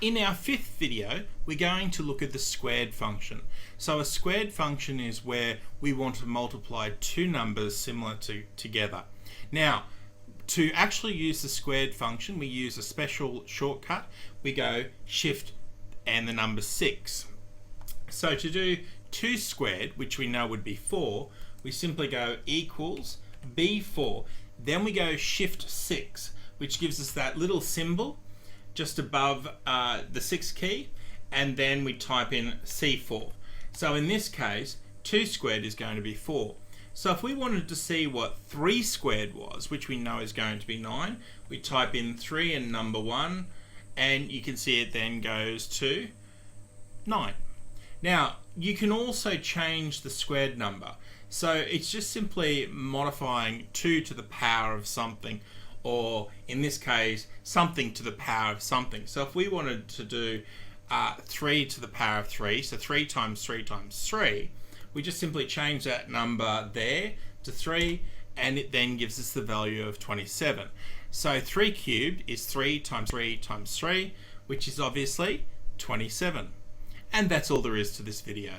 In our fifth video, we're going to look at the squared function. So a squared function is where we want to multiply two numbers similar together. Now, to actually use the squared function, we use a special shortcut. We go Shift and the number 6. So to do 2 squared, which we know would be 4, we simply go equals B4. Then we go Shift 6, which gives us that little symbol just above the 6 key, and then we type in C4. So in this case, 2 squared is going to be 4. So if we wanted to see what 3 squared was, which we know is going to be 9, we type in 3 and number 1, and you can see it then goes to 9. Now, you can also change the squared number. So it's just simply modifying 2 to the power of something, or in this case, something to the power of something. So if we wanted to do 3 to the power of 3, so 3 times 3 times 3, we just simply change that number there to 3, and it then gives us the value of 27. So 3 cubed is 3 times 3 times 3, which is obviously 27. And that's all there is to this video.